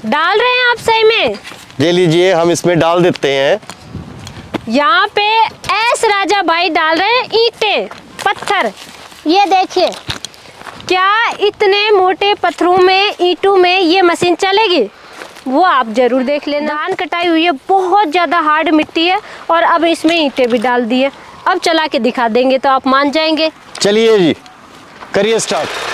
डाल रहे हैं आप सही में? ये लीजिए, हम इसमें डाल देते हैं। यहाँ पे एस राजा भाई डाल रहे हैं ईंटें, पत्थर। ये देखिए, क्या इतने मोटे पत्थरों में, ईंटों में ये मशीन चलेगी? वो आप जरूर देख लेना। धान कटाई हुई है, बहुत ज़्यादा हार्ड मिट्टी है और अब इसमें ईंटें भी डाल दी है। अब चला के दिखा देंगे तो आप मान जाएंगे। चलिए जी, करिए स्टार्ट।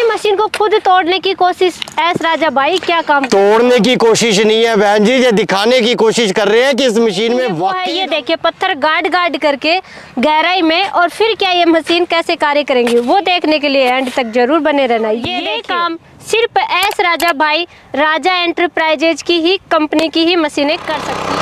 मशीन को खुद तोड़ने की कोशिश एस राजा भाई, क्या काम? तोड़ने की कोशिश नहीं है बहन जी, ये दिखाने की कोशिश कर रहे हैं कि इस मशीन में वाकई। ये देखिए, पत्थर गाड़ गाड़ करके गहराई में, और फिर क्या ये मशीन कैसे कार्य करेंगी वो देखने के लिए एंड तक जरूर बने रहना। ये काम सिर्फ एस राजा भाई, राजा एंटरप्राइजेज की ही कंपनी की ही मशीनें कर सकती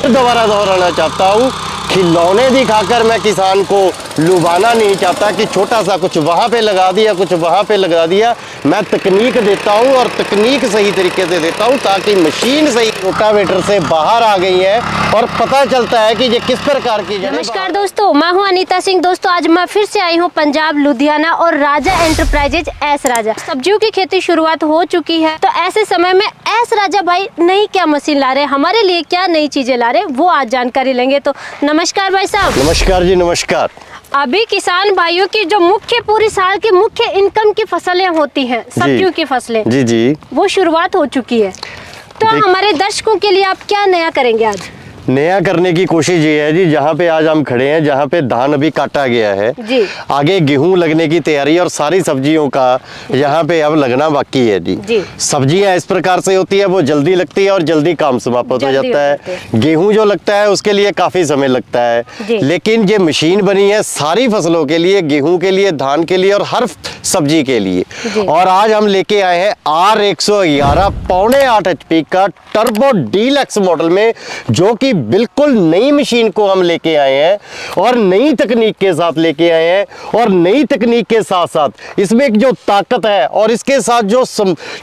हैं। दोबारा दोहराना चाहता हूँ, खिलौने दिखाकर मैं किसान को लुभाना नहीं चाहता कि छोटा सा कुछ वहाँ पे लगा दिया, कुछ वहाँ पे लगा दिया। मैं तकनीक देता हूँ और तकनीक सही तरीके से देता हूँ ताकि मशीन सही रोटावेटर से बाहर आ गई है और पता चलता है कि ये किस प्रकार की। नमस्कार दोस्तों, मैं हूँ अनीता सिंह। दोस्तों, आज मैं फिर से आई हूँ पंजाब लुधियाना और राजा एंटरप्राइजेज एस राजा। सब्जियों की खेती शुरुआत हो चुकी है, तो ऐसे समय में एस राजा भाई नई क्या मशीन ला रहे हैं, हमारे लिए क्या नई चीजें ला रहे हैं, वो आज जानकारी लेंगे। तो नमस्कार भाई साहब। नमस्कार जी, नमस्कार। अभी किसान भाइयों की जो मुख्य पूरी साल की मुख्य इनकम की फसलें होती हैं, सब्जियों की फसलें, जी जी, वो शुरुआत हो चुकी है। तो हमारे दर्शकों के लिए आप क्या नया करेंगे आज? नया करने की कोशिश ये है जी, जहाँ पे आज हम खड़े हैं, जहाँ पे धान अभी काटा गया है जी, आगे गेहूं लगने की तैयारी और सारी सब्जियों का यहाँ पे अब लगना बाकी है जी। सब्जियां इस प्रकार से होती है, वो जल्दी लगती है और जल्दी काम समाप्त हो जाता है। गेहूं जो लगता है उसके लिए काफी समय लगता है, लेकिन ये मशीन बनी है सारी फसलों के लिए, गेहूं के लिए, धान के लिए और हर सब्जी के लिए। और आज हम लेके आए हैं R111 पौने 8 HP का टर्बो डीलक्स मॉडल में, जो कि बिल्कुल नई मशीन को हम लेके आए हैं और नई तकनीक के साथ लेके आए हैं। और नई तकनीक के साथ साथ इसमें एक जो ताकत है और इसके साथ जो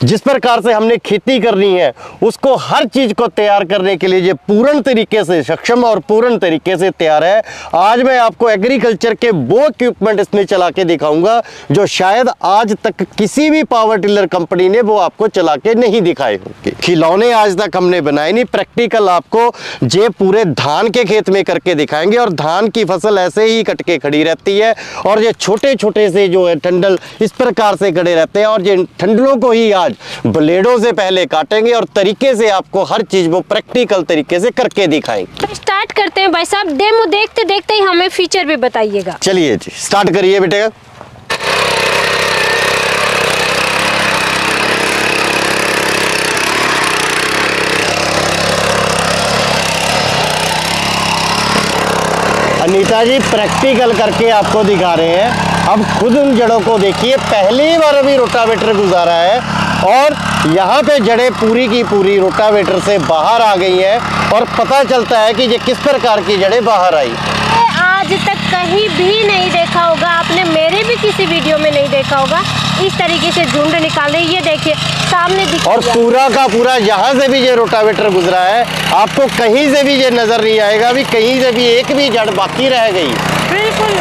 जिस प्रकार से हमने खेती करनी है, उसको हर चीज को तैयार करने के लिए ये पूर्ण तरीके से सक्षम और पूर्ण तरीके से तैयार है। आज मैं आपको एग्रीकल्चर के वो इक्विपमेंट इसमें चला के दिखाऊंगा जो शायद आज तक किसी भी पावर टिलर कंपनी ने वो आपको चला के नहीं दिखाए होंगे। खिलौने आज तक हमने बनाए नहीं, प्रैक्टिकल आपको ये पूरे धान के खेत में करके दिखाएंगे। और धान की फसल ऐसे ही कट के खड़ी रहती है और ये छोटे छोटे से जो है ठंडल इस प्रकार से खड़े रहते हैं, और ये ठंडलों को ही आज ब्लेडों से पहले काटेंगे और तरीके से आपको हर चीज वो प्रैक्टिकल तरीके से करके दिखाएंगे। तो स्टार्ट करते हैं भाई साहब, डेमो देखते देखते ही हमें फीचर भी बताइएगा। चलिए जी, स्टार्ट करिए बेटे। अनीता जी प्रैक्टिकल करके आपको दिखा रहे हैं। अब खुद उन जड़ों को देखिए, पहली बार अभी रोटावेटर गुजारा है और यहाँ पे जड़ें पूरी की पूरी रोटावेटर से बाहर आ गई हैं और पता चलता है कि ये किस प्रकार की जड़ें बाहर आई। आज तक कहीं भी नहीं देखा होगा आपने, मेरे भी किसी वीडियो में नहीं देखा होगा, इस तरीके से झुंड निकाल रही है। ये देखिए सामने दिख, और पूरा का पूरा यहाँ से भी ये रोटावेटर गुजरा है, आपको कहीं से भी ये नजर नहीं आएगा भी कहीं से भी एक भी जड़ बाकी रह गई। बिल्कुल।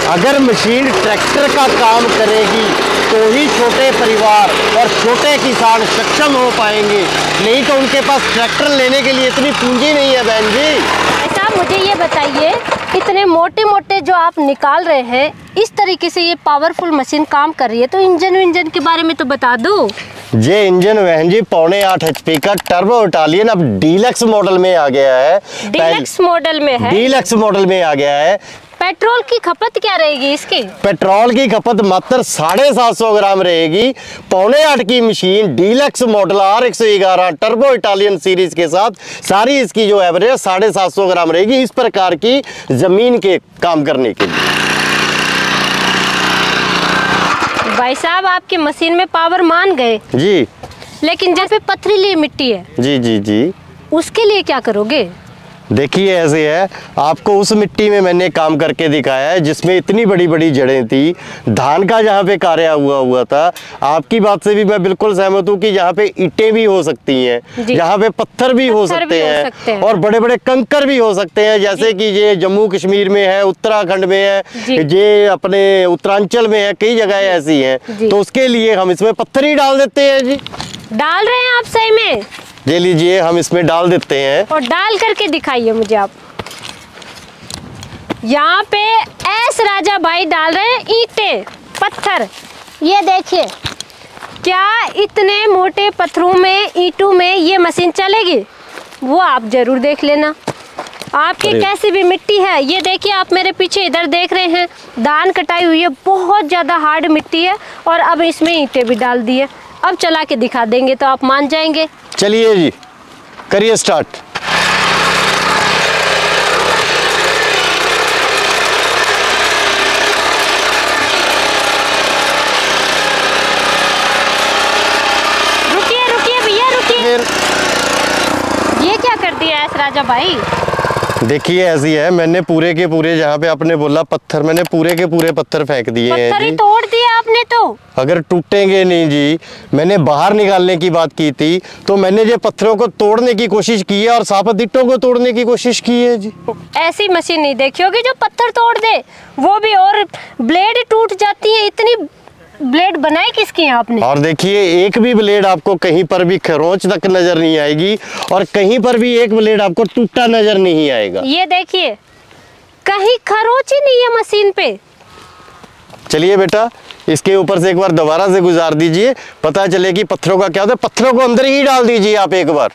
अगर मशीन ट्रैक्टर का काम करेगी तो ही छोटे परिवार और छोटे किसान सक्षम हो पाएंगे, नहीं तो उनके पास ट्रैक्टर लेने के लिए इतनी पूंजी नहीं है बहन जी। साहब मुझे ये बताइए, इतने मोटे मोटे जो आप निकाल रहे हैं, इस तरीके से ये पावरफुल मशीन काम कर रही है, तो इंजन के बारे में तो बता दो। ये इंजन बहन जी पौने 8 HP का टर्बो इटालियन अब डीलक्स मॉडल में आ गया है। डीलक्स मॉडल में है, डीलक्स मॉडल में आ गया है। पेट्रोल की खपत क्या रहेगी इसकी? पेट्रोल की खपत मात्र 750 ग्राम रहेगी। पौने 8 की machine deluxe model R111 turbo Italian series के साथ सारी इसकी जो एवरेज 750 ग्राम रहेगी, इस प्रकार की जमीन के काम करने के लिए। भाई साहब आपकी मशीन में पावर मान गए जी, लेकिन जहाँ पे पथरीली मिट्टी है जी जी जी, उसके लिए क्या करोगे? देखिए ऐसे है, आपको उस मिट्टी में मैंने काम करके दिखाया है जिसमें इतनी बड़ी बड़ी जड़ें थी, धान का जहाँ पे कार्य हुआ था। आपकी बात से भी मैं बिल्कुल सहमत हूँ कि यहाँ पे ईंटें भी हो सकती हैं, यहाँ पे पत्थर भी हो सकते हैं और बड़े बड़े कंकर भी हो सकते हैं, जैसे कि ये जम्मू कश्मीर में है, उत्तराखंड में है, ये अपने उत्तरांचल में है, कई जगह ऐसी हैं। तो उसके लिए हम इसमें पत्थर ही डाल देते हैं जी। डाल रहे हैं आप सही में? ये लीजिए, हम इसमें डाल देते हैं और डाल करके दिखाइए मुझे आप। यहाँ पे एस राजा भाई डाल रहे हैं ईंटें, पत्थर। ये देखिए, क्या इतने मोटे पत्थरों में, ईंटों में ये मशीन चलेगी? वो आप जरूर देख लेना। आपकी कैसी भी मिट्टी है, ये देखिए आप मेरे पीछे इधर देख रहे हैं, धान कटाई हुई है, बहुत ज़्यादा हार्ड मिट्टी है और अब इसमें ईंटें भी डाल दी है। अब चला के दिखा देंगे तो आप मान जाएंगे। चलिए जी, करिए स्टार्ट। रुकिए रुकिए भैया रुकिए। ये क्या कर दिया एस राजा भाई? देखिए ऐसी है, मैंने पूरे के पूरे, जहाँ पे आपने बोला पत्थर, मैंने पूरे के पूरे पत्थर फेंक दिए हैं। पत्थर ही तोड़ दिए आपने तो। अगर टूटेंगे नहीं जी, मैंने बाहर निकालने की बात की थी, तो मैंने जो पत्थरों को तोड़ने की कोशिश की है और सापत ईंटों को तोड़ने की कोशिश की है जी। ऐसी मशीन नहीं देखी होगी जो पत्थर तोड़ दे, वो भी, और ब्लेड टूट जाती है। इतनी ब्लेड बनाई किसकी है आपने? और देखिए, एक भी ब्लेड आपको कहीं पर भी खरोंच तक नजर नहीं आएगी और कहीं पर भी एक ब्लेड आपको टूटा नजर नहीं आएगा। ये देखिए, कहीं खरोंच ही नहीं है मशीन पे। चलिए बेटा, इसके ऊपर से एक बार दोबारा से गुजार दीजिए, पता चले कि पत्थरों का क्या होता है। पत्थरों को अंदर ही डाल दीजिए आप एक बार।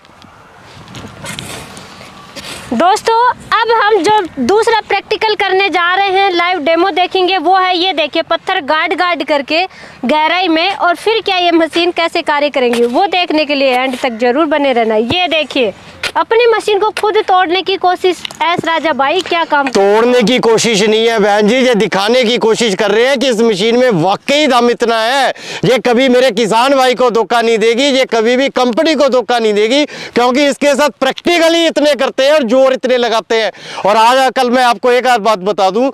दोस्तों, अब हम जो दूसरा प्रैक्टिकल करने जा रहे हैं, लाइव डेमो देखेंगे, वो है ये देखिए, पत्थर गाड़ करके गहराई में, और फिर क्या ये मशीन कैसे कार्य करेंगी वो देखने के लिए एंड तक जरूर बने रहना। ये देखिए, अपनी मशीन को खुद तोड़ने की कोशिश। एस राजा भाई क्या काम? तोड़ने की कोशिश नहीं है बहन जी, ये दिखाने की कोशिश कर रहे हैं कि इस मशीन में वाकई दम इतना है। ये कभी मेरे किसान भाई को धोखा नहीं देगी, ये कभी भी कंपनी को धोखा नहीं देगी, क्योंकि इसके साथ प्रैक्टिकली इतने करते हैं और जोर इतने लगाते हैं। और आज कल मैं आपको एक आध बात बता दूं,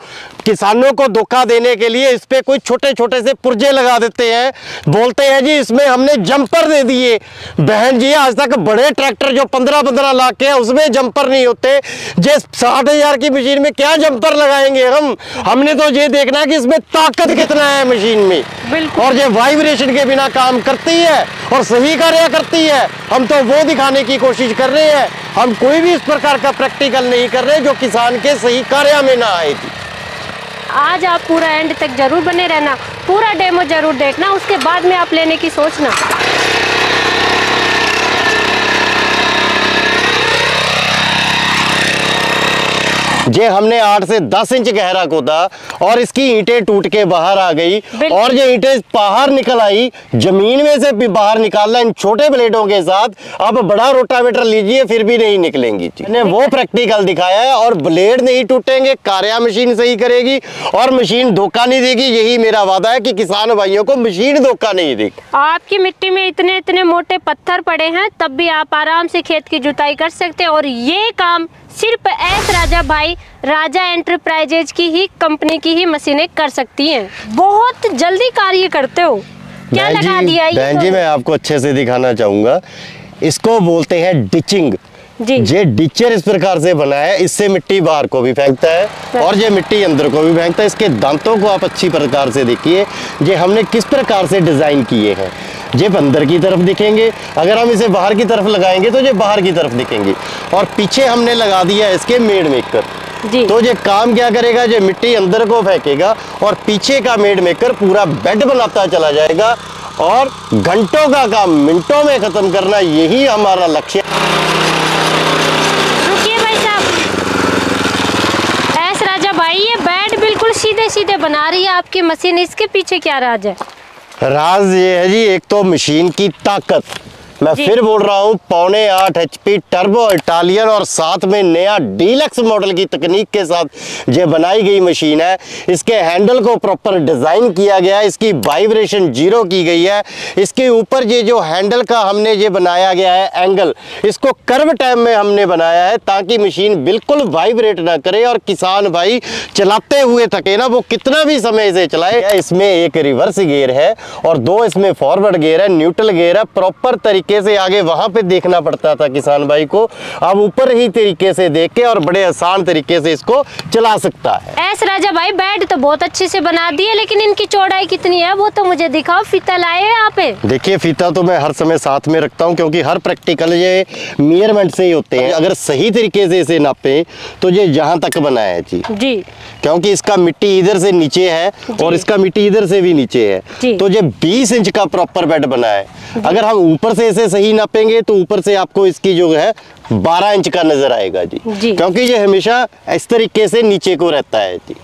किसानों को धोखा देने के लिए इस पे कोई छोटे छोटे से पुर्जे लगा देते हैं, बोलते हैं जी इसमें हमने जंपर दे दिए। बहन जी, आज तक बड़े ट्रैक्टर जो 15-15 लाख के, उसमें जंपर नहीं होते। जे 60,000 की मशीन में क्या जंपर लगाएंगे हम? हमने तो ये देखना है कि इसमें ताकत कितना है मशीन में, और ये वाइब्रेशन के बिना काम करती है और सही कार्य करती है। हम तो वो दिखाने की कोशिश कर रहे हैं, हम कोई भी इस प्रकार का प्रैक्टिकल नहीं कर रहे जो किसान के सही कार्य में ना आए थी। आज आप पूरा एंड तक जरूर बने रहना, पूरा डेमो जरूर देखना, उसके बाद में आप लेने की सोचना। ये हमने 8 से 10 इंच गहरा खोदा और इसकी ईंटें टूट के बाहर आ गई, और ये ईंटें बाहर निकल आई, जमीन में से भी बाहर निकालना इन छोटे ब्लेडों के साथ। अब बड़ा रोटावेटर लीजिए फिर भी नहीं निकलेंगी। मैंने वो प्रैक्टिकल दिखाया है, और ब्लेड नहीं टूटेंगे, कार्य मशीन सही करेगी और मशीन धोखा नहीं देगी। यही मेरा वादा है कि किसान भाइयों को मशीन धोखा नहीं देगी। आपकी मिट्टी में इतने इतने मोटे पत्थर पड़े हैं, तब भी आप आराम से खेत की जुताई कर सकते हैं, और ये काम सिर्फ एस राजा भाई, राजा एंटरप्राइजेज की ही कंपनी की ही मशीनें कर सकती हैं। बहुत जल्दी कार्य करते हो। क्या लगा दिया ये? बहन जी, मैं आपको अच्छे से दिखाना चाहूंगा। इसको बोलते हैं डिचिंग। ये डिचर इस प्रकार से बना है, इससे मिट्टी बाहर को भी फेंकता है और ये मिट्टी अंदर को भी फेंकता है। इसके दांतों को आप अच्छी प्रकार से देखिए, ये हमने किस प्रकार से डिजाइन किए हैं। ये अंदर की तरफ दिखेंगे, अगर हम इसे बाहर की तरफ लगाएंगे तो ये बाहर की तरफ दिखेंगे। और पीछे हमने लगा दिया इसके मेड मेकर। तो ये काम क्या करेगा, ये मिट्टी अंदर को फेंकेगा और पीछे का मेड मेकर पूरा बेड बनाता चला जाएगा, और घंटों का काम मिनटों में खत्म करना, यही हमारा लक्ष्य। रुकिए भाई साहब, एस राजा भाई, ये बेड बिल्कुल सीधे सीधे बना रही है आपकी मशीन, इसके पीछे क्या राज है? राज ये है जी, एक तो मशीन की ताकत, मैं फिर बोल रहा हूँ 8.5 HP टर्बो इटालियन और साथ में नया डीलक्स मॉडल की तकनीक के साथ ये बनाई गई मशीन है। इसके हैंडल को प्रॉपर डिजाइन किया गया है, इसकी वाइब्रेशन 0 की गई है। इसके ऊपर ये जो हैंडल का हमने ये बनाया गया है एंगल, इसको कर्व टाइप में हमने बनाया है ताकि मशीन बिल्कुल वाइब्रेट ना करे और किसान भाई चलाते हुए थके ना, वो कितना भी समय इसे चलाए। इसमें एक रिवर्स गियर है और 2 इसमें फॉरवर्ड गियर है, न्यूट्रल गियर है। प्रॉपर तरीके से आगे वहां पे देखना पड़ता था किसान भाई को, अब ऊपर ही तरीके से देख के और बड़े आसान तरीके से इसको चला सकता है। एस राजा भाई बेड तो बहुत अच्छे से बना दिए, लेकिन इनकी चौड़ाई कितनी है वो तो मुझे दिखाओ। फीता लाए हैं यहाँ पे? देखिए फीता तो मैं हर समय साथ में रखता हूँ क्योंकि हर प्रैक्टिकल ये मेजरमेंट से ही होते हैं। अगर सही तरीके से इसे नापे तो ये यहाँ तक बना है जी, क्योंकि इसका मिट्टी इधर से नीचे है और इसका मिट्टी इधर से भी नीचे है, तो ये 20 इंच का प्रॉपर बेड बना है। अगर हम ऊपर से इसे सही नापेंगे तो ऊपर से आपको इसकी जो है 12 इंच का नजर आएगा जी, क्योंकि ये हमेशा इस तरीके से नीचे को रहता है जी।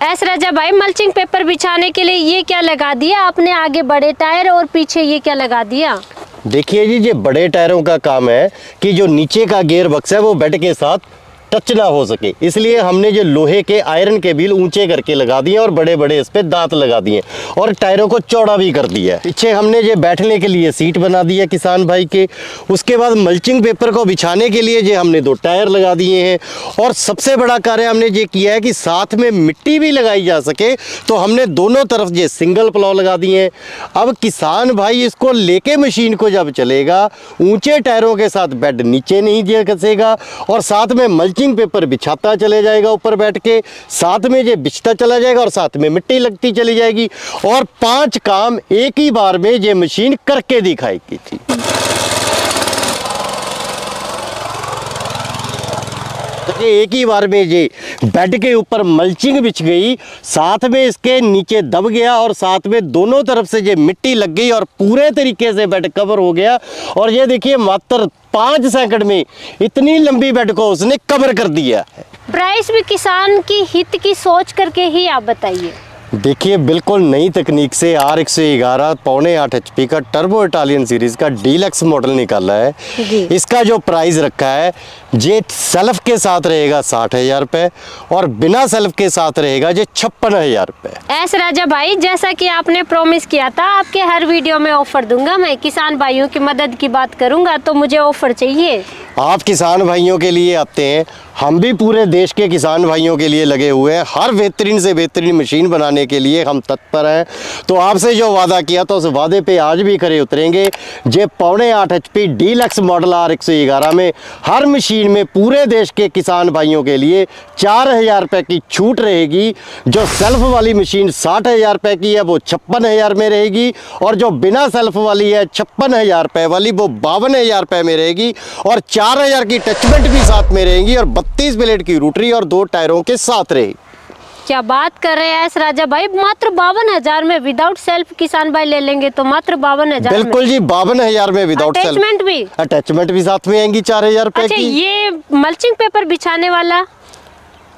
एस राजा भाई मल्चिंग पेपर बिछाने के लिए ये क्या लगा दिया आपने? आगे बड़े टायर और पीछे ये क्या लगा दिया? देखिए जी, ये बड़े टायरों का काम है कि जो नीचे का गियर बक्स है वो बेड के साथ टच ना हो सके, इसलिए हमने जो लोहे के आयरन के व्हील ऊंचे करके लगा दिए और बड़े बड़े इस पे दांत लगा दिए और टायरों को चौड़ा भी कर दिया है। पीछे हमने ये बैठने के लिए सीट बना दी है किसान भाई के। उसके बाद मल्चिंग पेपर को बिछाने के लिए ये हमने 2 टायर लगा दिए हैं और सबसे बड़ा कार्य हमने ये किया है कि साथ में मिट्टी भी लगाई जा सके, तो हमने दोनों तरफ ये सिंगल प्लॉ लगा दिए हैं। अब किसान भाई इसको लेके मशीन को जब चलेगा, ऊंचे टायरों के साथ बेड नीचे नहीं घसेगा और साथ में मल्चिंग पेपर बिछाता चले जाएगा ऊपर बैठ के, साथ में ये बिछता चला जाएगा और साथ में मिट्टी लगती चली जाएगी और 5 काम एक ही बार में ये मशीन करके दिखाएगी थी। ये एक ही बार में ये बेड के ऊपर मल्चिंग बिछ गई, साथ में इसके नीचे दब गया और साथ में दोनों तरफ से ये मिट्टी लग गई और पूरे तरीके से बेड कवर हो गया। और ये देखिए मात्र 5 सेकंड में इतनी लंबी बेड को उसने कवर कर दिया है। प्राइस भी किसान की हित की सोच करके ही आप बताइए। देखिए बिल्कुल नई तकनीक से R111 8.5 HP का टर्बो इटालियन सीरीज का डीलक्स मॉडल निकाला है। इसका जो प्राइस रखा है ये सेल्फ के साथ रहेगा 60,000 रुपए और बिना सेल्फ के साथ रहेगा ये 56,000 रुपए। एस राजा भाई जैसा कि आपने प्रॉमिस किया था आपके हर वीडियो में ऑफर दूंगा, मैं किसान भाइयों की मदद की बात करूंगा, तो मुझे ऑफर चाहिए। आप किसान भाइयों के लिए आते हैं, हम भी पूरे देश के किसान भाइयों के लिए लगे हुए हैं। हर बेहतरीन से बेहतरीन मशीन बनाने के लिए हम तत्पर हैं। तो आपसे जो वादा किया था उस वादे पे आज भी खरे उतरेंगे। ये 8.5 HP डीलक्स मॉडल R111 में हर मशीन में पूरे देश के किसान भाइयों के लिए 4,000 रुपये की छूट रहेगी। जो सेल्फ वाली मशीन 60,000 रुपये की है वो 56,000 में रहेगी और जो बिना सेल्फ वाली है 56,000 रुपये वाली वो 52,000 रुपये में रहेगी और 4,000 की टचमेंट भी साथ में रहेगी और 32 ब्लेड की रोटरी और 2 टायरों के साथ रहेगी। क्या बात कर रहे हैं राजा भाई, मात्र 52,000 में विदाउट सेल्फ किसान भाई ले लेंगे तो मात्र 52,000 बिल्कुल जी 52,000 में विदाउट सेल्फ। अटैचमेंट भी साथ में आएंगी 4,000 रुपए की। ये मल्चिंग पेपर बिछाने वाला,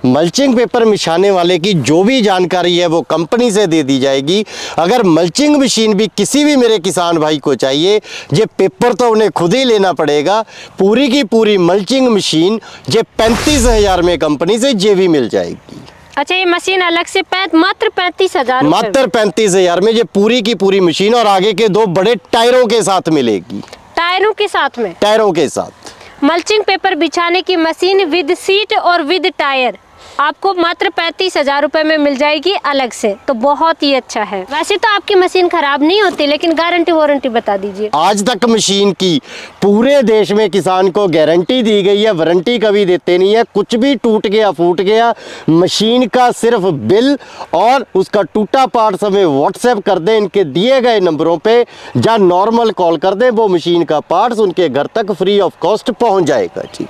मल्चिंग पेपर बिछाने वाले की जो भी जानकारी है वो कंपनी से दे दी जाएगी। अगर मल्चिंग मशीन भी किसी भी मेरे किसान भाई को चाहिए, ये पेपर तो उन्हें खुद ही लेना पड़ेगा। पूरी की पूरी मल्चिंग मशीन ये 35,000 में कंपनी से ये भी मिल जाएगी। अच्छा ये मशीन अलग से मात्र 35,000 मात्र 35,000 में ये पूरी की पूरी मशीन और आगे के 2 बड़े टायरों के साथ मिलेगी। टायरों के साथ में? टायरों के साथ मल्चिंग पेपर बिछाने की मशीन विद सीट और विद टायर आपको मात्र 35,000 रुपए में मिल जाएगी अलग से, तो बहुत ही अच्छा है। वैसे तो आपकी मशीन खराब नहीं होती, लेकिन गारंटी वारंटी बता दीजिए। आज तक मशीन की पूरे देश में किसान को गारंटी दी गई है, वारंटी कभी देते नहीं है। कुछ भी टूट गया फूट गया, मशीन का सिर्फ बिल और उसका टूटा पार्ट हमें व्हाट्सएप कर दें इनके दिए गए नंबरों पे, या नॉर्मल कॉल कर दें, वो मशीन का पार्ट्स उनके घर तक फ्री ऑफ कॉस्ट पहुंच जाएगा जी।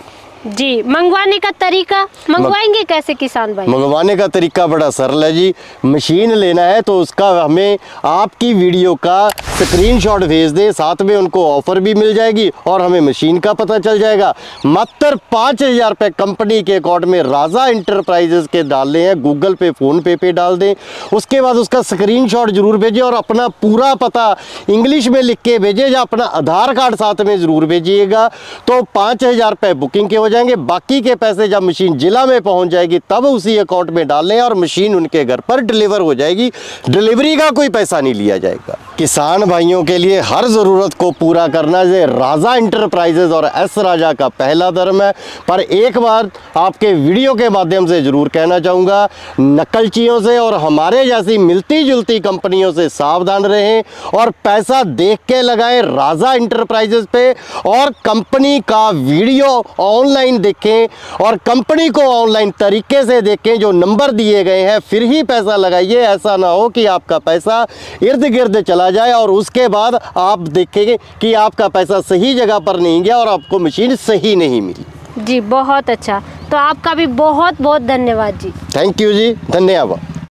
मंगवाने का तरीका, मंगवाएंगे कैसे किसान भाई? मंगवाने का तरीका बड़ा सरल है जी। मशीन लेना है तो उसका हमें आपकी वीडियो का स्क्रीनशॉट भेज दें, साथ में उनको ऑफर भी मिल जाएगी और हमें मशीन का पता चल जाएगा। मात्र 5,000 रुपये कंपनी के अकाउंट में राजा इंटरप्राइजेज के डालने हैं, गूगल पे, फोन पे डाल दें। उसके बाद उसका स्क्रीनशॉट जरूर भेजें और अपना पूरा पता इंग्लिश में लिख के भेजें या अपना आधार कार्ड साथ में जरूर भेजिएगा। तो 5,000 रुपये बुकिंग के हो जाएंगे। बाकी के पैसे जब मशीन जिला में पहुंच जाएगी तब उसी अकाउंट में डालें और मशीन उनके घर पर डिलीवर हो जाएगी। डिलीवरी का कोई पैसा नहीं लिया जाएगा। किसान भाइयों के लिए हर ज़रूरत को पूरा करना ये राजा इंटरप्राइजेज और एस राजा का पहला धर्म है। पर एक बार आपके वीडियो के माध्यम से ज़रूर कहना चाहूँगा, नकलचियों से और हमारे जैसी मिलती जुलती कंपनियों से सावधान रहें और पैसा देख के लगाएं राजा इंटरप्राइजेज पे और कंपनी का वीडियो ऑनलाइन देखें और कंपनी को ऑनलाइन तरीके से देखें, जो नंबर दिए गए हैं, फिर ही पैसा लगाइए। ऐसा ना हो कि आपका पैसा इर्द गिर्द चला जाए और उसके बाद आप देखेंगे कि आपका पैसा सही जगह पर नहीं गया और आपको मशीन सही नहीं मिली। जी बहुत अच्छा, तो आपका भी बहुत बहुत धन्यवाद जी। थैंक यू जी, धन्यवाद।